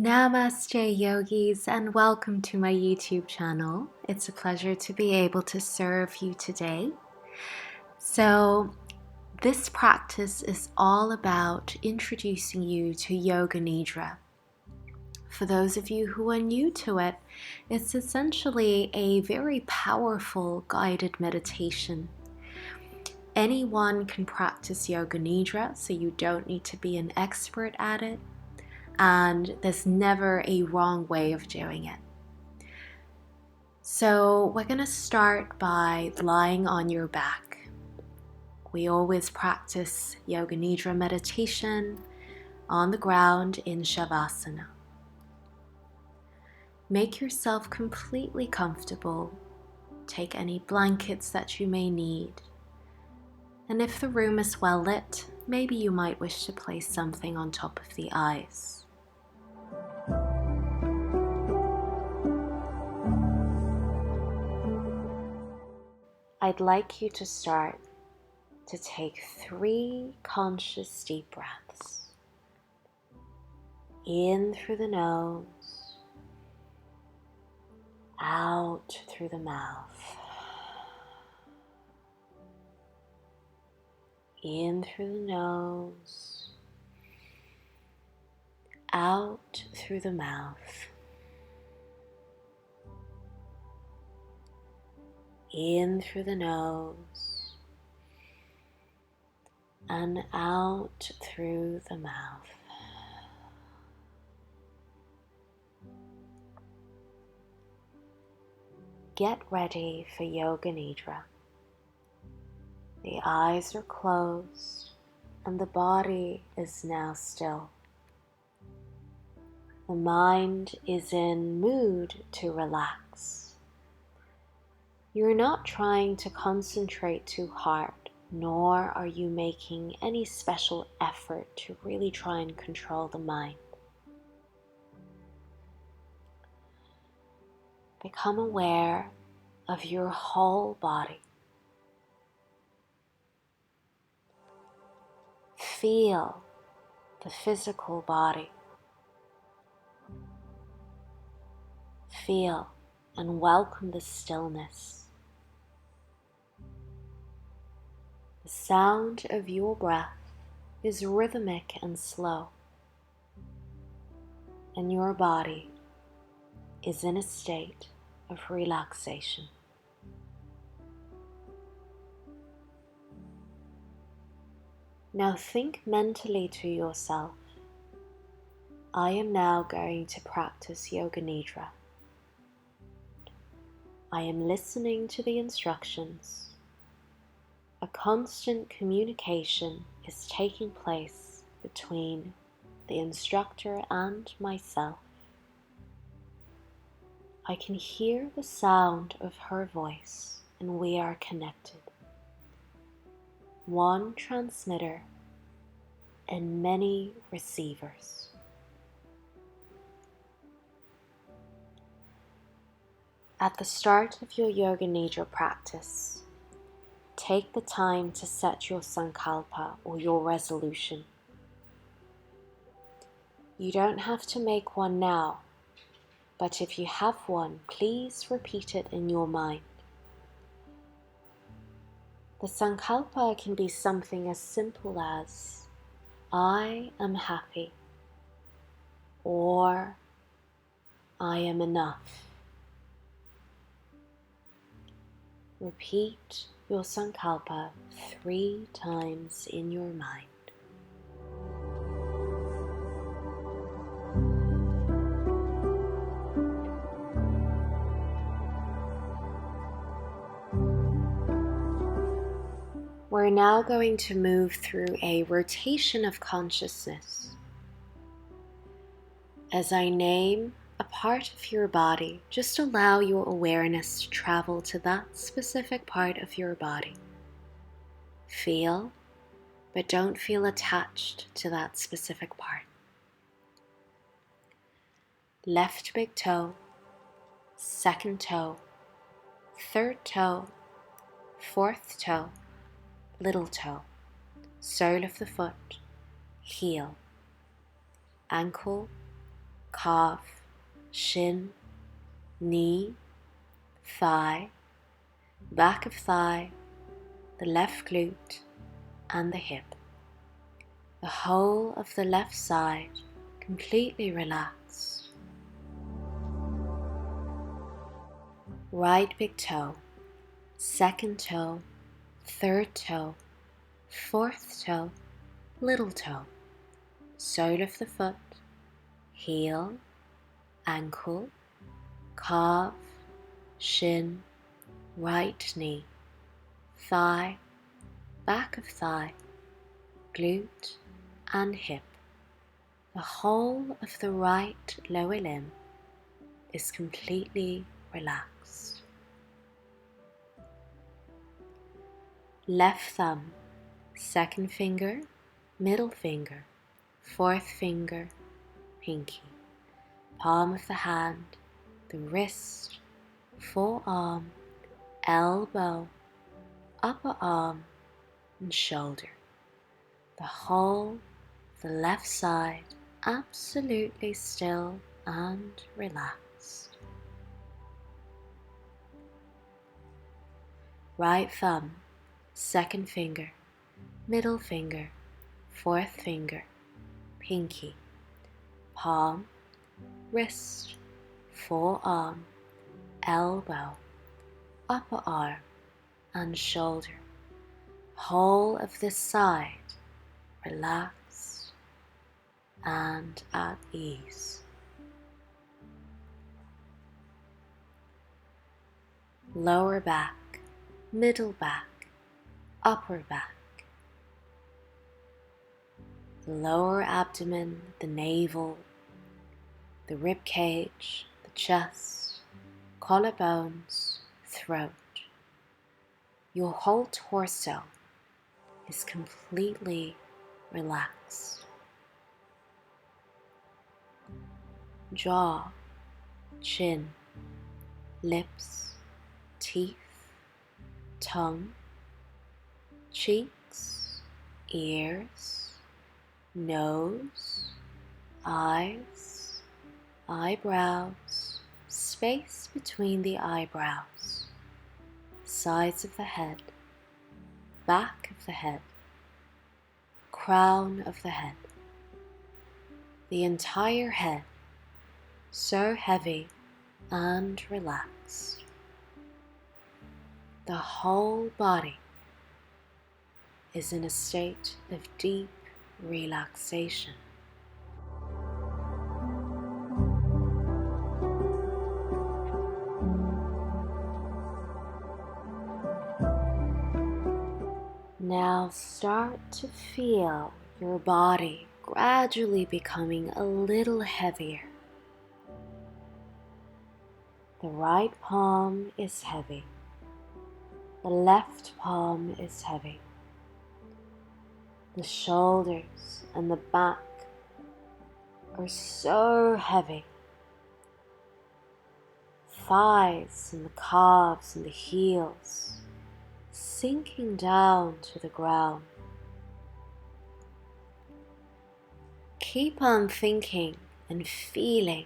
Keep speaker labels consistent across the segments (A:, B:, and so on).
A: Namaste yogis, and welcome to my YouTube channel. It's a pleasure to be able to serve you today. So this practice is all about introducing you to Yoga Nidra. For those of you who are new to it, it's essentially a very powerful guided meditation. Anyone can practice Yoga Nidra, so you don't need to be an expert at it. And there's never a wrong way of doing it. So we're going to start by lying on your back. We always practice Yoga Nidra meditation on the ground in Shavasana. Make yourself completely comfortable. Take any blankets that you may need. And if the room is well lit, maybe you might wish to place something on top of the eyes. I'd like you to start to take 3 conscious deep breaths. In through the nose, out through the mouth. In through the nose, out through the mouth. In through the nose and out through the mouth. Get ready for Yoga Nidra. The eyes are closed and the body is now still. The mind is in mood to relax. You're not trying to concentrate too hard, nor are you making any special effort to really try and control the mind. Become aware of your whole body. Feel the physical body. Feel and welcome the stillness. The sound of your breath is rhythmic and slow, and your body is in a state of relaxation. Now think mentally to yourself, I am now going to practice Yoga Nidra. I am listening to the instructions. A constant communication is taking place between the instructor and myself. I can hear the sound of her voice and we are connected. One transmitter and many receivers. At the start of your Yoga Nidra practice, take the time to set your sankalpa or your resolution. You don't have to make one now, but if you have one, please repeat it in your mind. The sankalpa can be something as simple as, I am happy, or I am enough. Repeat your sankalpa 3 times in your mind. We're now going to move through a rotation of consciousness. As I name a part of your body, just allow your awareness to travel to that specific part of your body. Feel, but don't feel attached to that specific part. Left big toe, second toe, third toe, fourth toe, little toe, sole of the foot, heel, ankle, calf, shin, knee, thigh, back of thigh, the left glute and the hip. The whole of the left side completely relaxed. Right big toe, second toe, third toe, fourth toe, little toe, sole of the foot, heel, ankle, calf, shin, right knee, thigh, back of thigh, glute and hip. The whole of the right lower limb is completely relaxed. Left thumb, second finger, middle finger, fourth finger, pinky, palm of the hand, the wrist, forearm, elbow, upper arm and shoulder. The whole of the left side absolutely still and relaxed. Right thumb, second finger, middle finger, fourth finger, pinky, palm, wrist, forearm, elbow, upper arm and shoulder. Whole of this side relaxed and at ease. Lower back, middle back, upper back, the lower abdomen, the navel, the rib cage, the chest, collarbones, throat. Your whole torso is completely relaxed. Jaw, chin, lips, teeth, tongue, cheeks, ears, nose, eyes, eyebrows, space between the eyebrows, sides of the head, back of the head, crown of the head, the entire head, so heavy and relaxed. The whole body is in a state of deep relaxation. Now start to feel your body gradually becoming a little heavier. The right palm is heavy. The left palm is heavy. The shoulders and the back are so heavy. Thighs and the calves and the heels sinking down to the ground. Keep on thinking and feeling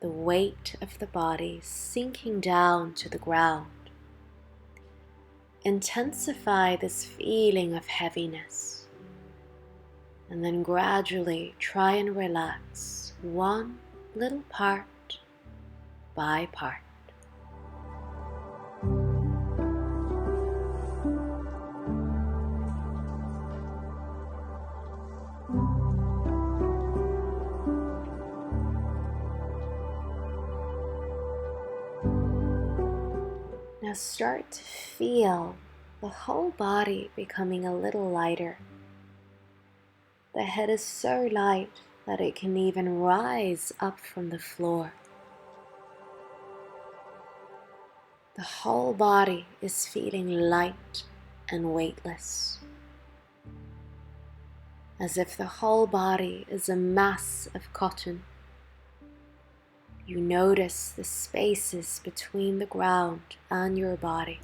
A: the weight of the body sinking down to the ground. Intensify this feeling of heaviness and then gradually try and relax one little part by part. Now start to feel the whole body becoming a little lighter. The head is so light that it can even rise up from the floor. The whole body is feeling light and weightless, as if the whole body is a mass of cotton. You notice the spaces between the ground and your body,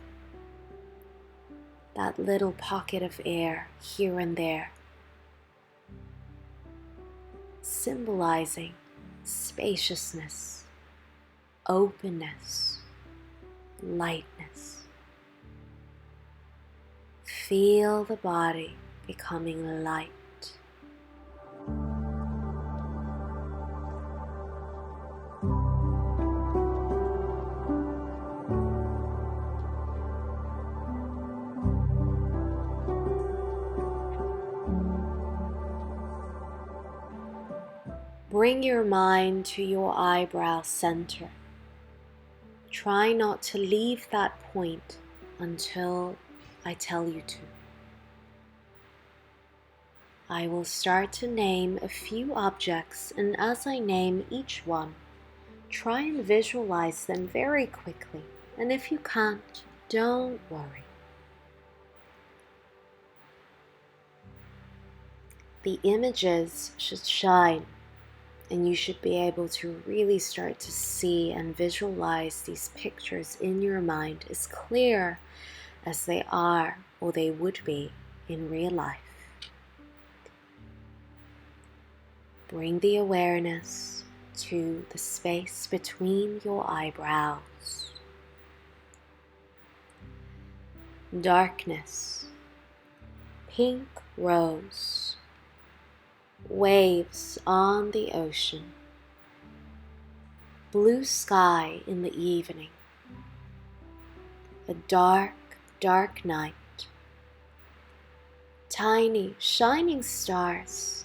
A: that little pocket of air here and there, symbolizing spaciousness, openness, lightness. Feel the body becoming light. Bring your mind to your eyebrow center. Try not to leave that point until I tell you to. I will start to name a few objects, and as I name each one, try and visualize them very quickly. And if you can't, don't worry. The images should shine, and you should be able to really start to see and visualize these pictures in your mind as clear as they are or they would be in real life. Bring the awareness to the space between your eyebrows. Darkness, pink rose, waves on the ocean, blue sky in the evening, a dark, dark night, tiny shining stars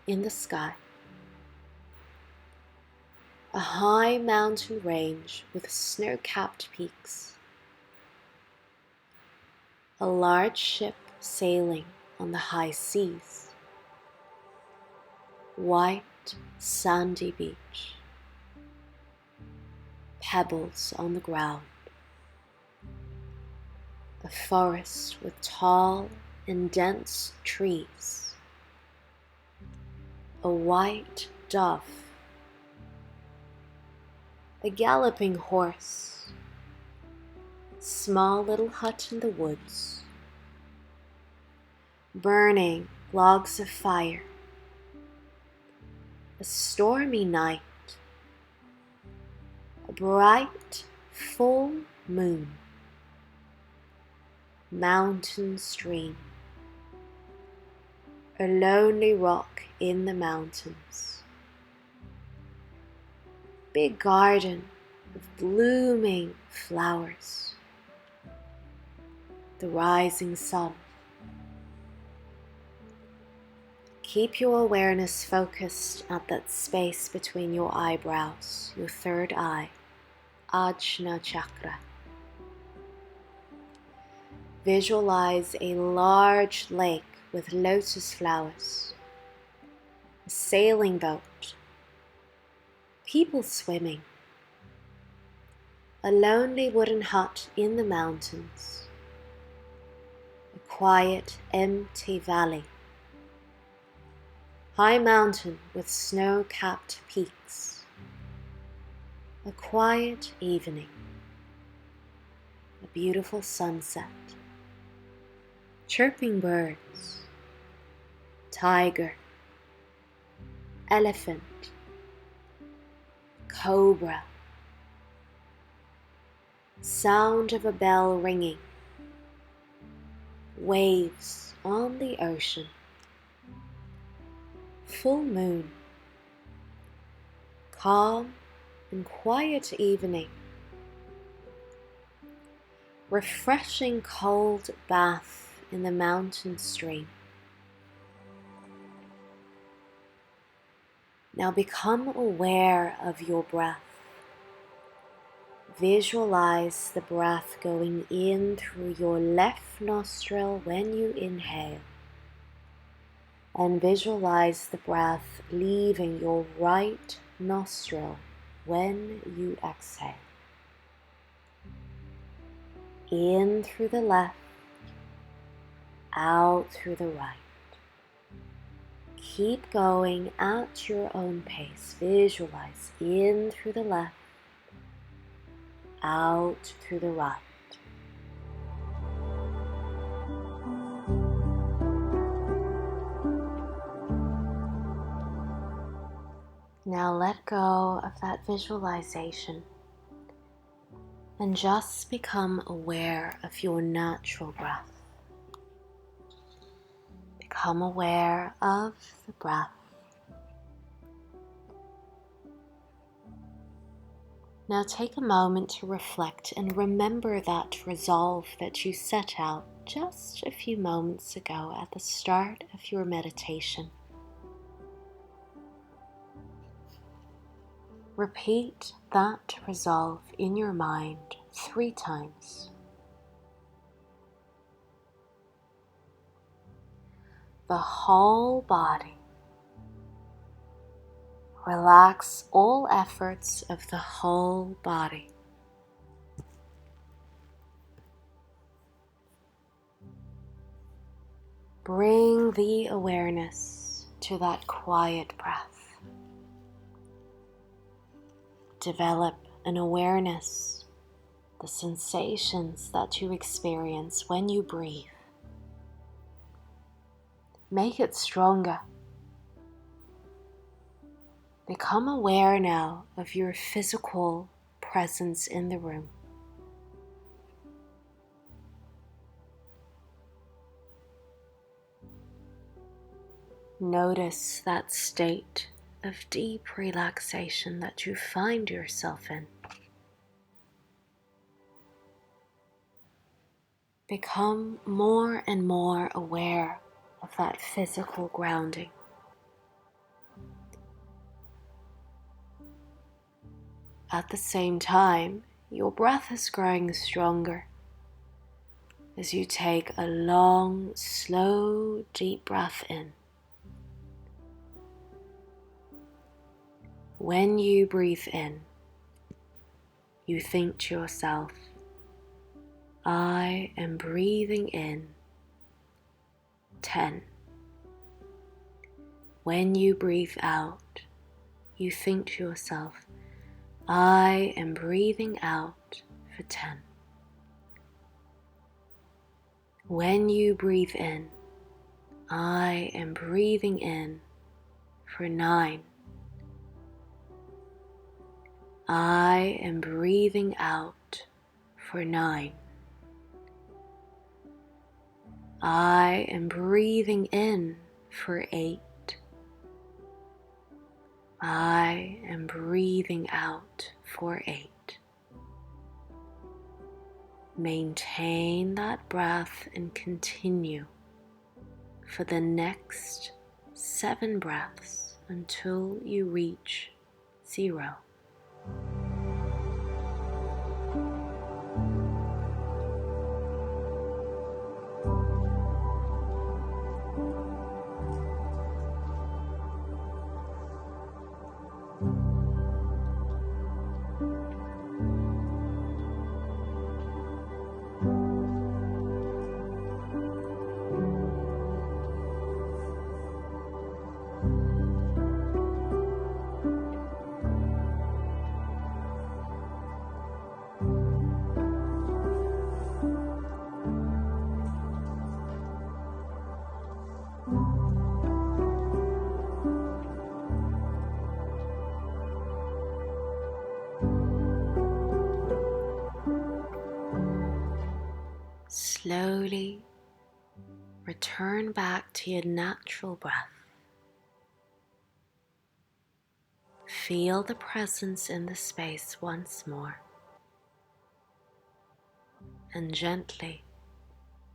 A: in the sky, a high mountain range with snow-capped peaks, a large ship sailing on the high seas, white sandy beach, pebbles on the ground, a forest with tall and dense trees, a white dove, a galloping horse, small little hut in the woods, burning logs of fire, a stormy night, a bright full moon, mountain stream, a lonely rock in the mountains, big garden of blooming flowers, the rising sun. Keep your awareness focused at that space between your eyebrows, your third eye, Ajna chakra. Visualize a large lake with lotus flowers, a sailing boat, people swimming, a lonely wooden hut in the mountains, a quiet, empty valley, high mountain with snow-capped peaks, a quiet evening, a beautiful sunset, chirping birds, tiger, elephant, cobra, sound of a bell ringing, waves on the ocean, full moon, calm and quiet evening, refreshing cold bath in the mountain stream. Now become aware of your breath. Visualize the breath going in through your left nostril when you inhale, and visualize the breath leaving your right nostril when you exhale. In through the left, out through the right. Keep going at your own pace. Visualize in through the left, out through the right. Now let go of that visualization and just become aware of your natural breath. Become aware of the breath. Now take a moment to reflect and remember that resolve that you set out just a few moments ago at the start of your meditation. Repeat that resolve in your mind 3 times. The whole body. Relax all efforts of the whole body. Bring the awareness to that quiet breath. Develop an awareness, the sensations that you experience when you breathe. Make it stronger. Become aware now of your physical presence in the room. Notice that state of deep relaxation that you find yourself in. Become more and more aware of that physical grounding. At the same time, your breath is growing stronger as you take a long, slow, deep breath in. When you breathe in, you think to yourself, I am breathing in 10. When you breathe out, you think to yourself, I am breathing out for 10. When you breathe in, I am breathing in for 9. I am breathing out for 9. I am breathing in for 8. I am breathing out for 8. Maintain that breath and continue for the next 7 breaths until you reach 0. Slowly return back to your natural breath. Feel the presence in the space once more, and gently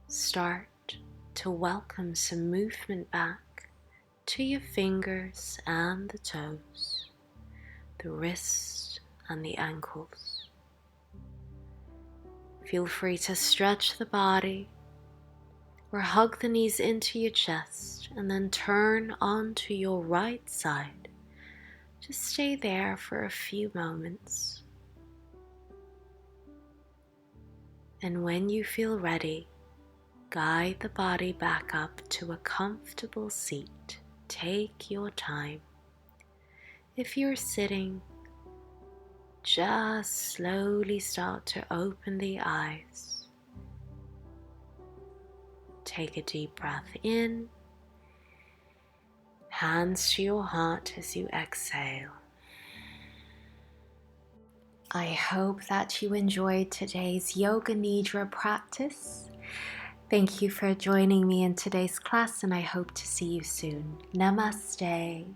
A: start to welcome some movement back to your fingers and the toes, the wrists and the ankles. Feel free to stretch the body or hug the knees into your chest and then turn onto your right side. Just stay there for a few moments. And when you feel ready, guide the body back up to a comfortable seat. Take your time. If you're sitting, just slowly start to open the eyes. Take a deep breath in, hands to your heart as you exhale. I hope that you enjoyed today's Yoga Nidra practice. Thank you for joining me in today's class, and I hope to see you soon. Namaste.